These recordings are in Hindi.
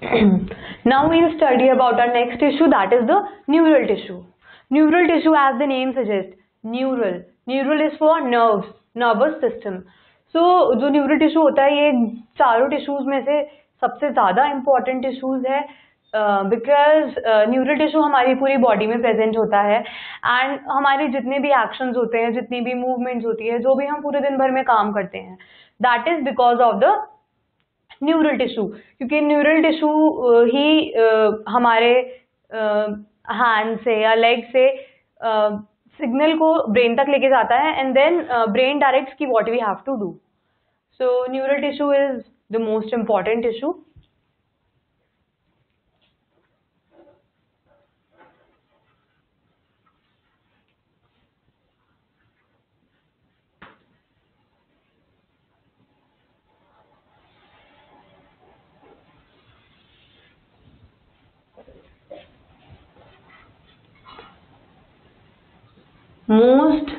Now we'll study about our next tissue, that is the neural tissue. Neural tissue, as the name suggests, neural. Neural is for nerves, nervous system. So जो neural tissue होता है ये चारों tissues में से सबसे ज़्यादा important tissues है because neural tissue हमारी पूरी body में present होता है and हमारे जितने भी actions होते हैं, जितनी भी movements होती है, जो भी हम पूरे दिन भर में काम करते हैं, that is because of the neural tissue, क्योंकि न्यूरल टिश्यू ही हमारे हैंड से या लेग से सिग्नल को ब्रेन तक लेके जाता है एंड देन ब्रेन डायरेक्ट्स की what we have to do. So neural tissue is the most important tissue. Most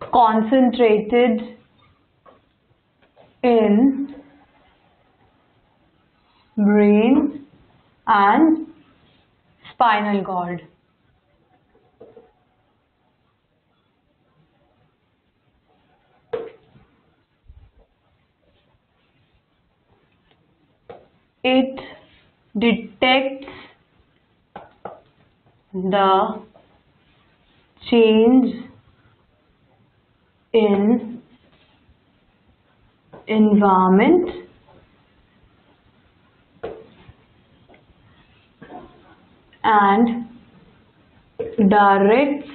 concentrated in brain and spinal cord. It detects the change in environment and directs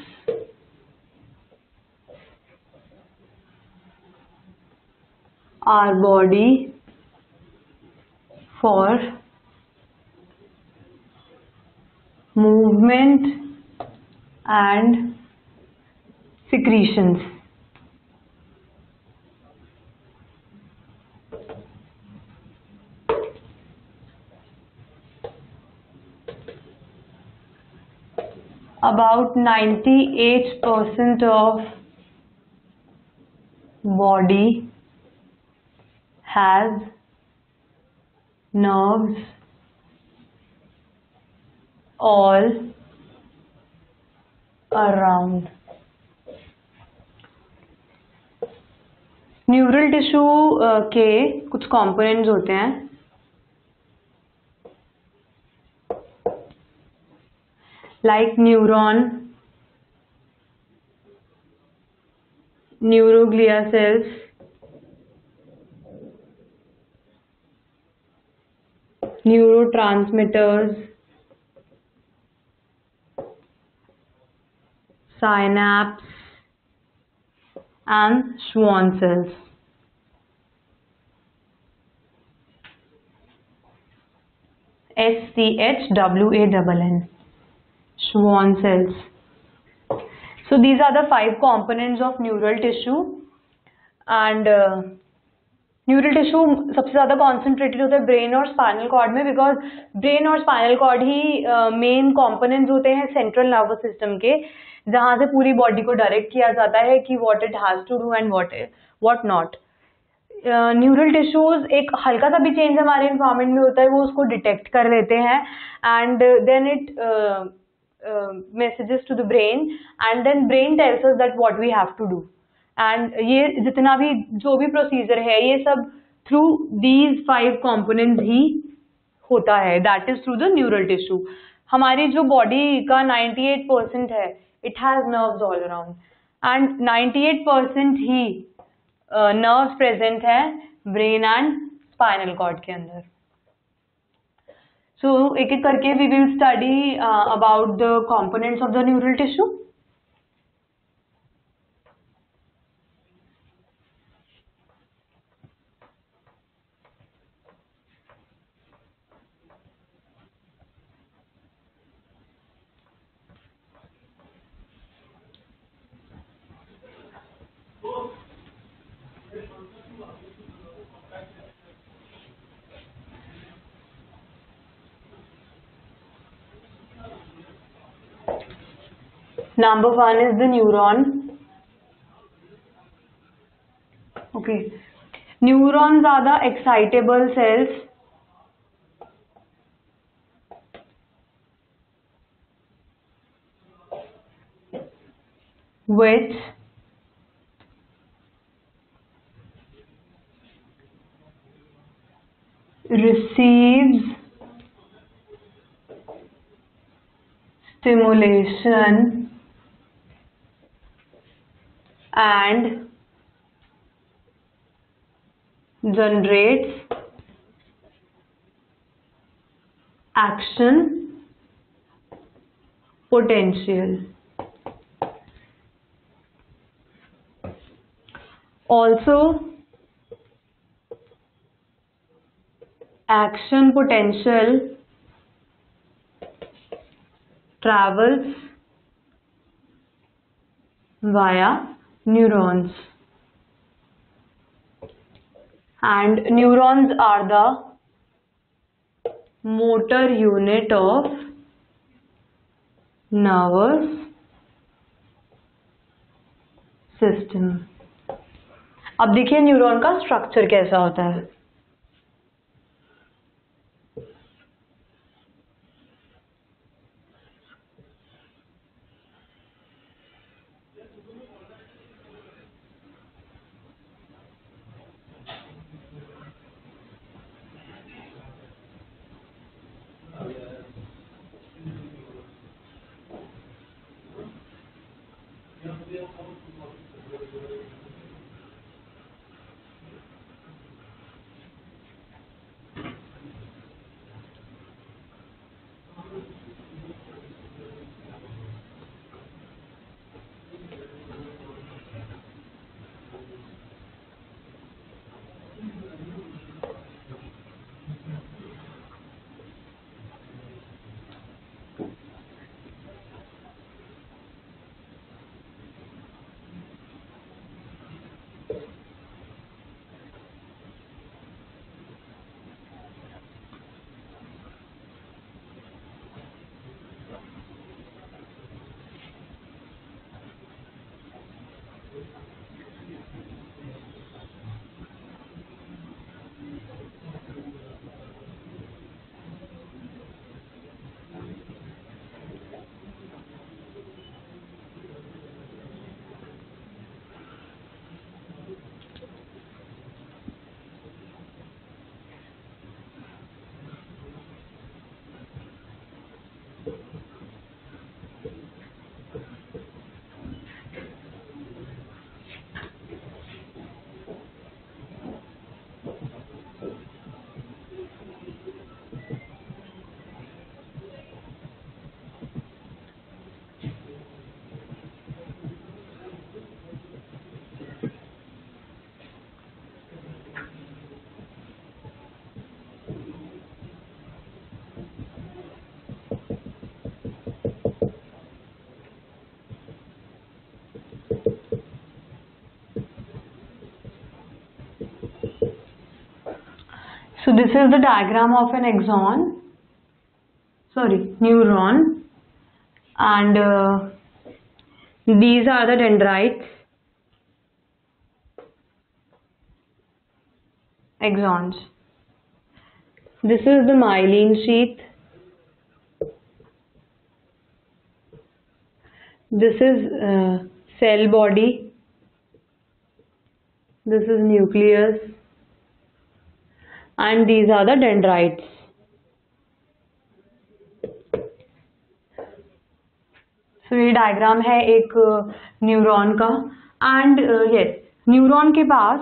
our body for movement and secretions. About 98% of body has nerves all around. Neural tissue के कुछ कंपोनेंट्स होते हैं like neuron, neuroglia cells, neurotransmitters, synapse and Schwann cells. SCHWANN, Schwann cells. So these are the 5 components of neural tissue and neural tissue सबसे ज़्यादा कॉन्सेंट्रेटेड होता है ब्रेन और स्पाइनल कॉर्ड में, बिकॉज ब्रेन और स्पाइनल कॉर्ड ही मेन कॉम्पोनेंट्स होते हैं सेंट्रल नर्वस सिस्टम के, जहाँ से पूरी बॉडी को डायरेक्ट किया जाता है कि what it has to do and what not. Neural tissues एक हल्का सा भी चेंज हमारे इन्वायरमेंट में होता है वो उसको डिटेक्ट कर लेते हैं and then it messages to the brain and then brain tells us that what we have to do. And ये जितना भी जो भी प्रोसीजर है ये सब थ्रू दीज 5 कंपोनेंट्स ही होता है, that is through the neural tissue. हमारी जो बॉडी का 98% है it has nerves all around and 98% ही नर्व्स प्रेजेंट है ब्रेन एंड स्पाइनल कॉर्ड के अंदर. सो एक एक करके we will study about the components of the neural tissue. Number 1 is the neuron. Okay. Neurons are the excitable cells which receives stimulation and generates action potential. Also, action potential travels via neurons, and neurons are the motor unit of nervous system. अब देखिए न्यूरॉन का स्ट्रक्चर कैसा होता है. So this is the diagram of an neuron, and these are the dendrites, axons. This is the myelin sheath. This is cell body. This is nucleus. And these are the dendrites. So ये डायग्राम है एक न्यूरॉन का, एंड यस, न्यूरॉन के पास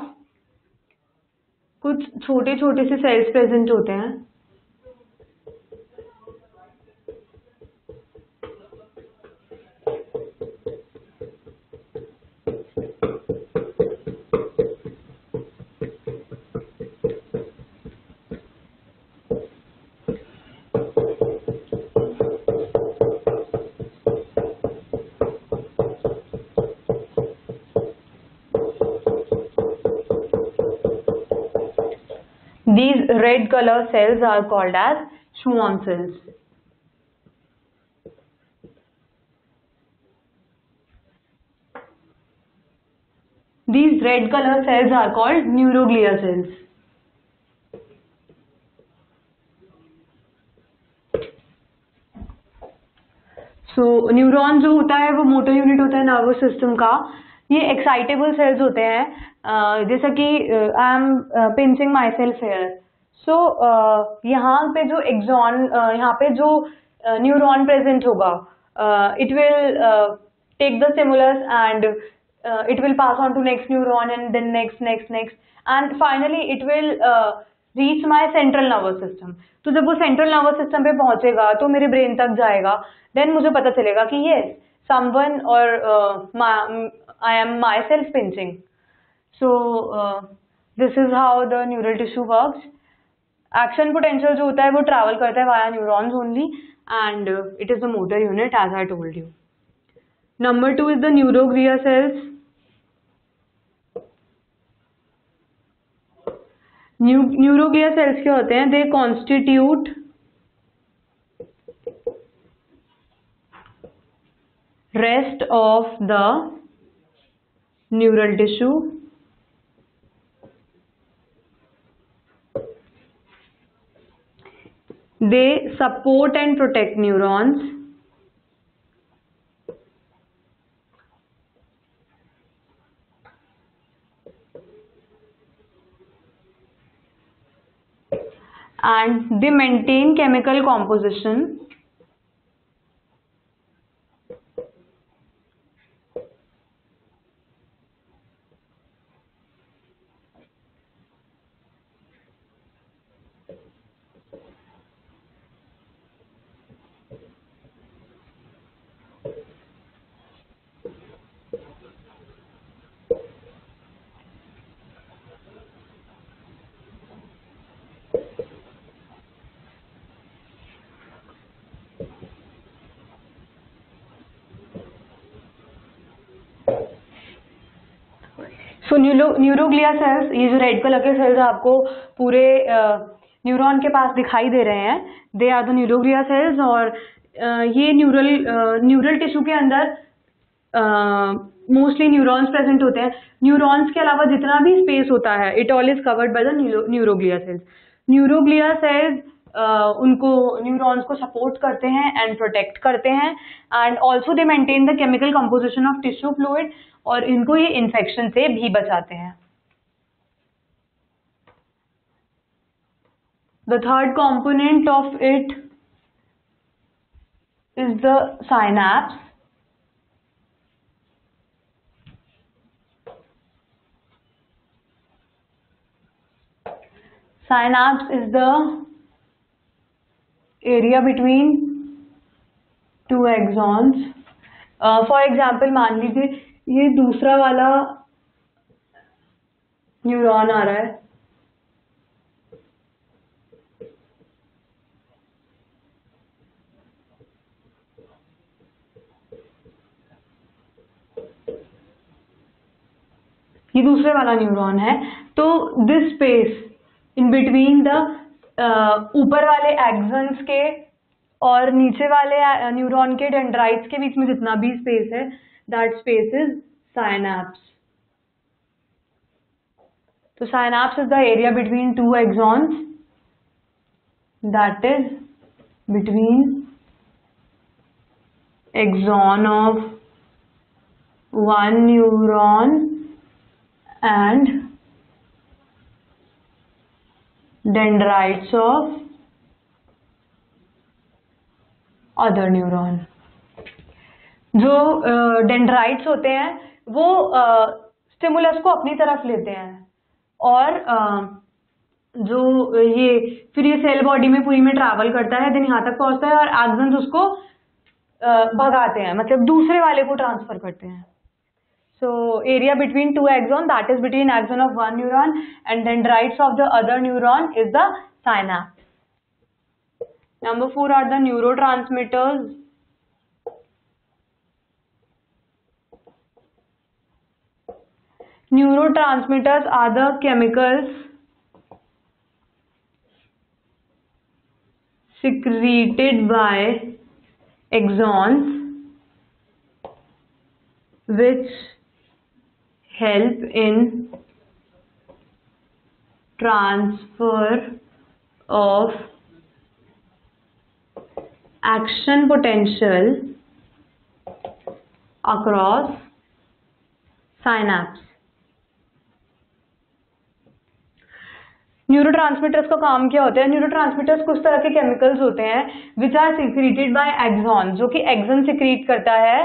कुछ छोटे छोटे से सेल्स प्रेजेंट होते हैं. These red color cells are called as Schwann cells. These red color cells are called neuroglia cells. So neuron जो होता है वो मोटर यूनिट होता है नर्वस सिस्टम का. ये एक्साइटेबल सेल्स होते हैं, जैसा कि I am pinching myself here. So यहाँ पे जो एक्सॉन, यहाँ पे जो न्यूरॉन प्रेजेंट होगा, it will take the stimulus and it will pass on to next neuron and then next and finally it will reach my central nervous system. तो जब वो central nervous system पे पहुंचेगा तो मेरे brain तक जाएगा, then मुझे पता चलेगा कि yes, someone or I am myself pinching. So this is how the neural tissue works. Action potential जो होता है वो travel करता है via neurons only and it is the motor unit as I told you. Number 2 is the neuroglia cells. Neuroglia cells क्या होते हैं? They constitute rest of the neural tissue. They support and protect neurons. And they maintain chemical composition so neuroglia cells, ये जो रेड कलर के सेल्स आपको पूरे न्यूरॉन के पास दिखाई दे रहे हैं, they are the neuroglia cells. और ये न्यूरल टिश्यू के अंदर मोस्टली न्यूरॉन्स प्रेजेंट होते हैं. न्यूरॉन्स के अलावा जितना भी स्पेस होता है, it all is covered by the neuroglia cells. Neuroglia cells उनको न्यूरॉन्स को सपोर्ट करते हैं एंड प्रोटेक्ट करते हैं and also they maintain the chemical composition of tissue fluid, और इनको ये इन्फेक्शन से भी बचाते हैं. The third component of it is the synapse. Synapse is the area between two axons. For example मान लीजिए ये दूसरा वाला न्यूरॉन आ रहा है, ये दूसरे वाला न्यूरॉन है. तो this space in between the ऊपर वाले एक्सन्स के और नीचे वाले न्यूरॉन के डेंड्राइट्स के बीच में जितना भी स्पेस है, that space is synapse. So synapse is the area between two axons, that is between axon of one neuron and dendrites of other neuron. जो डेंड्राइट्स होते हैं वो स्टिमुलस को अपनी तरफ लेते हैं और जो ये फिर ये सेल बॉडी में पूरी में ट्रैवल करता है, देन यहाँ तक पहुँचता है और एक्सन्स उसको भगाते हैं, मतलब दूसरे वाले को ट्रांसफर करते हैं. So area between two axon, that is between axon of one neuron and dendrites of the other neuron is the synapse. Number 4 are the neurotransmitters. Neurotransmitters are the chemicals secreted by axons which help in transfer of action potential across synapse. Neurotransmitters का काम क्या होता है? न्यूरोट्रांसमीटर्स कुछ तरह के केमिकल्स होते हैं which are secreted by axon, जो कि एक्सॉन सिक्रीट करता है,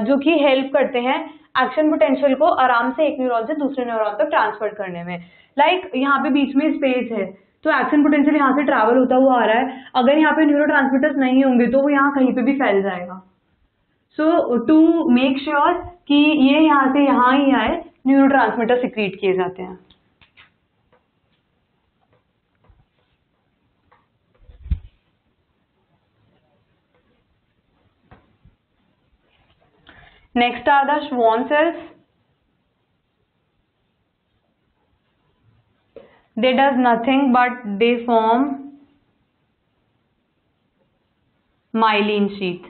जो कि हेल्प करते हैं एक्शन पोटेंशियल को आराम से एक न्यूरॉन से दूसरे न्यूरॉन तक ट्रांसफर करने में। लाइक यहाँ पे बीच में स्पेस है तो एक्शन पोटेंशियल यहाँ से ट्रैवल होता हुआ आ रहा है, अगर यहाँ पे न्यूरोट्रांसमीटर्स नहीं होंगे तो वो यहाँ कहीं पे भी फैल जाएगा। सो टू मेक श्योर कि ये यहाँ से यहाँ ही आए, न्यूरोट्रांसमीटर सिक्रीट किए जाते हैं। Next are the Schwann cells. They does nothing but they form myelin sheath.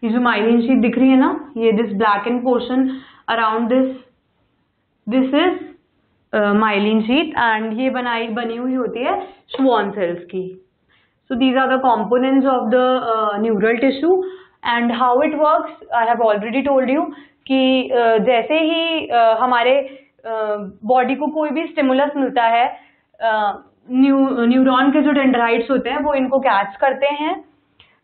ये जो myelin sheath दिख रही है ना, ये this blackened portion around this is myelin sheath and ये बनी हुई होती है Schwann cells की। So these are the components of the neural tissue and how it works I have already told you कि जैसे ही हमारे बॉडी को कोई भी स्टिमुलस मिलता है, न्यूरॉन के जो डेंड्राइट्स होते हैं वो इनको कैच करते हैं,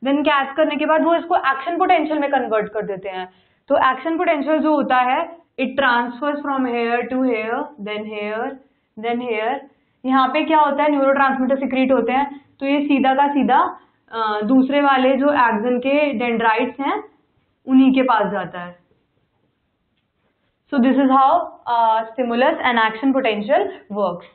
देन कैच करने के बाद वो इसको एक्शन पोटेंशियल में कन्वर्ट कर देते हैं। तो एक्शन पोटेंशियल जो होता है it transfers from here to here then here. यहाँ पे क्या होता है, न्यूरोट्रांसमीटर सिक्रीट होते हैं तो ये सीधा का सीधा दूसरे वाले जो एक्सन के डेंड्राइट्स हैं उन्हीं के पास जाता है। So this is how stimulus and action potential works.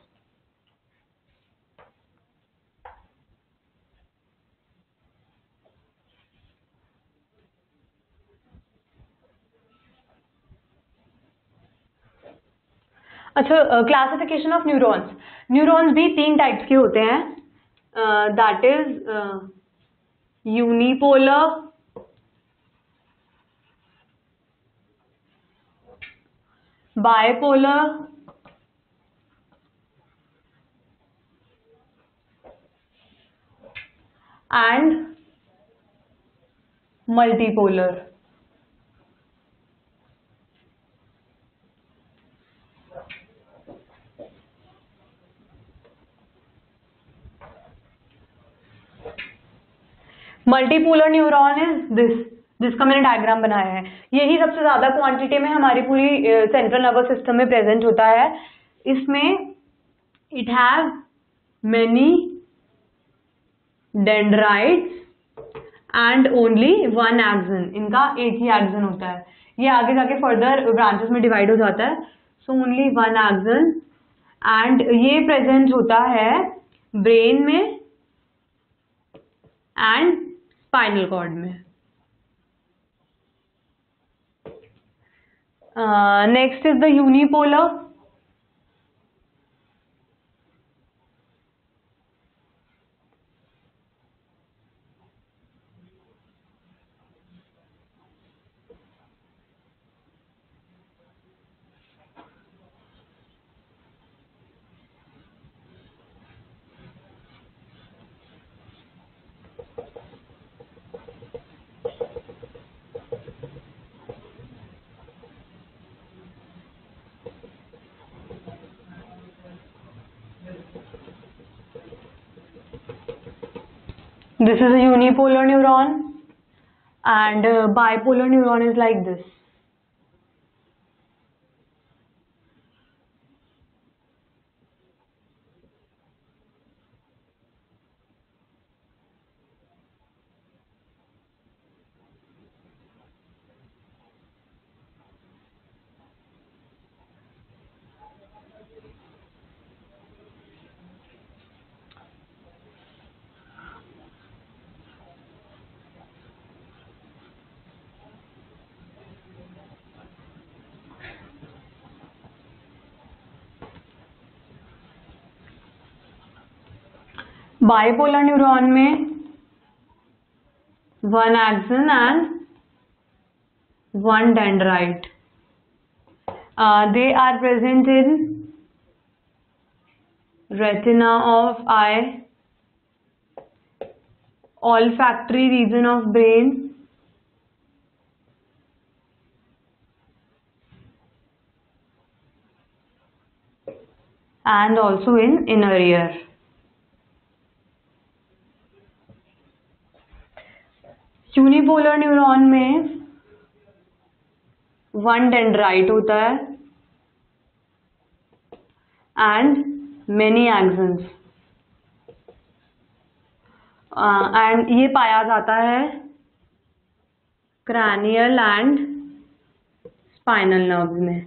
अच्छा, क्लासिफिकेशन ऑफ न्यूरॉन्स। न्यूरॉन्स भी 3 टाइप्स के होते हैं, that is unipolar, bipolar and multipolar. Multipolar neuron is जिसका मैंने डायग्राम बनाया है, यही सबसे ज्यादा क्वांटिटी में हमारी पूरी सेंट्रल नर्वस सिस्टम में प्रेजेंट होता है। इसमें it have many dendrites and only one action. इनका एक ही एक्सन होता है, ये आगे जाके फर्दर ब्रांचेस में डिवाइड हो जाता है। So only one axon and ये प्रेजेंट होता है ब्रेन में एंड स्पाइनल कॉर्ड में। Next is the unipolar. This is a unipolar neuron and bipolar neuron is like this. Bipolar neuron में one axon and one dendrite. They are present in retina of eye, olfactory region of brain, and also in inner ear. Unipolar neuron में वन डेंड्राइट होता है एंड मेनी एक्सन्स, एंड ये पाया जाता है क्रैनियल एंड स्पाइनल नर्व्स में.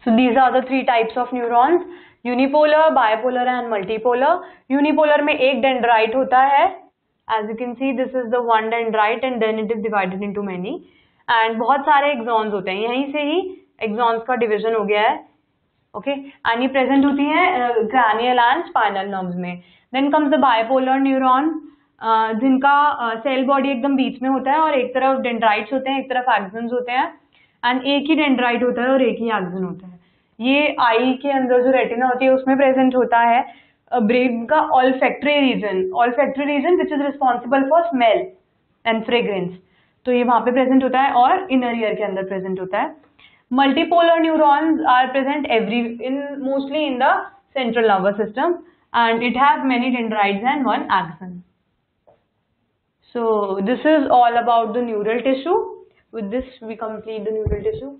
So these are the three types of neurons: unipolar, bipolar and multipolar. Unipolar में एक dendrite होता है. As you can see, this is the one dendrite and then it is divided into many. And बहुत सारे axons होते हैं. यहीं से ही axons का division हो गया है. Okay, and ये present होती है cranial and spinal nerves में. Then comes the bipolar neuron, जिनका cell body एकदम बीच में होता है और एक तरफ dendrites होते हैं, एक तरफ axons होते हैं. एंड एक ही डेंड्राइट होता है और एक ही एक्सन होता है. ये आई के अंदर जो रेटिना होती है उसमें प्रेजेंट होता है ब्रेन का olfactory region which is responsible for smell and fragrance. तो ये वहां पे प्रेजेंट होता है और इनर ईयर के अंदर प्रेजेंट होता है. Multipolar neurons are present mostly in the central nervous system and it have many dendrites and one axon. So this is all about the neural tissue. With this we complete the neural tissue.